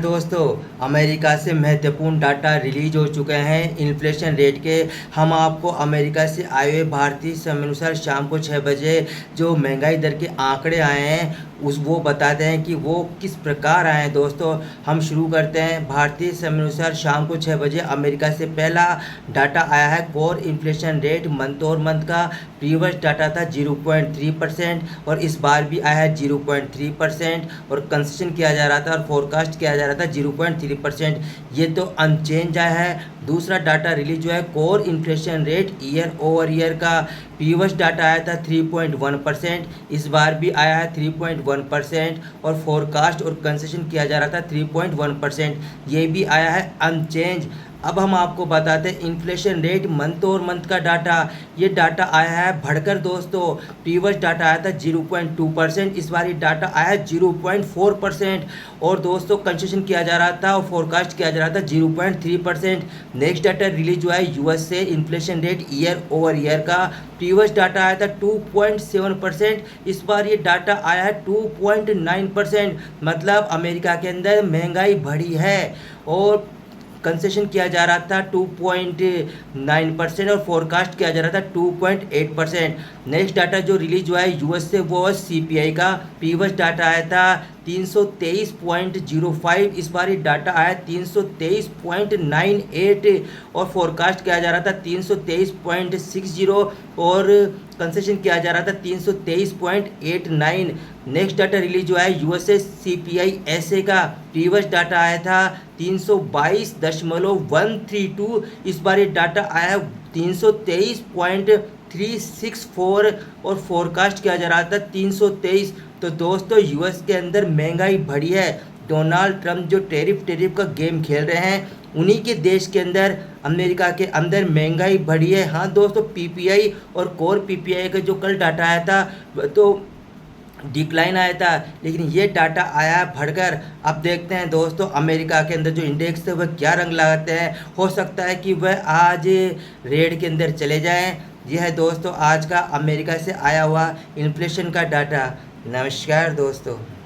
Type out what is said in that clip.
दोस्तों, अमेरिका से महत्वपूर्ण डाटा रिलीज हो चुके हैं इन्फ्लेशन रेट के। हम आपको अमेरिका से आए हुए भारतीय समय अनुसार शाम को 6 बजे जो महंगाई दर के आंकड़े आए हैं वो बताते हैं कि वो किस प्रकार आए हैं। दोस्तों, हम शुरू करते हैं। भारतीय समय अनुसार शाम को 6 बजे अमेरिका से पहला डाटा आया है कोर इन्फ्लेशन रेट मंथ और मंथ का। प्रीवियस डाटा था 0.3% और इस बार भी आया है 0.3% और कंसेशन किया जा रहा था और फोरकास्ट किया जा रहा था 0.3%। ये तो अनचेंज आया है। दूसरा डाटा रिलीज हुआ है core inflation rate year over year का। प्रीवियस डाटा आया था 3.1%, इस बार भी आया है 3.1% और फोरकास्ट और कंसेशन किया जा रहा था 3.1%। ये भी आया है अनचेंज। अब हम आपको बताते हैं इन्फ्लेशन रेट मंथ और मंथ का डाटा। ये डाटा आया है बढ़कर दोस्तों। प्रीवियस डाटा आया था 0.2%, इस बार ये डाटा आया है 0.4% और दोस्तों कंसेशन किया जा रहा था और फोरकास्ट किया जा रहा था 0.3%। नेक्स्ट डाटा रिलीज हुआ है यूएस से inflation rate year over year का। प्रीवियस डाटा आया था 2.7%, इस बार ये डाटा आया है 2.9%। मतलब अमेरिका के अंदर महंगाई बढ़ी है और कंसेशन किया जा रहा था 2.9% और फोरकास्ट किया जा रहा था 2.8%। नेक्स्ट डाटा जो रिलीज हुआ है यूएस से वो सीपीआई का। प्रीवियस डाटा आया था 323.05, इस बार ये डाटा आया 323.98 और फोरकास्ट किया जा रहा था 323.60 और कंसेशन किया जा रहा था 323.89। नेक्स्ट डाटा रिलीज हुआ है यूएसए सीपीआई एसए का। प्रीवियस डाटा आया था 322.132, इस बार ये डाटा आया है 323.364 और फोरकास्ट किया जा रहा था 323। तो दोस्तों, यूएस के अंदर महंगाई बढ़ी है। डोनाल्ड ट्रंप जो टैरिफ का गेम खेल रहे हैं, उन्हीं के देश के अंदर अमेरिका के अंदर महंगाई बढ़ी है। हाँ दोस्तों, पीपीआई और कोर पीपीआई का जो कल डाटा आया था तो डिक्लाइन आया था, लेकिन ये डाटा आया बढ़कर। अब देखते हैं दोस्तों अमेरिका के अंदर जो इंडेक्स है वह क्या रंग लगाते हैं। हो सकता है कि वह आज रेड के अंदर चले जाएं। यह है दोस्तों आज का अमेरिका से आया हुआ इन्फ्लेशन का डाटा। नमस्कार दोस्तों।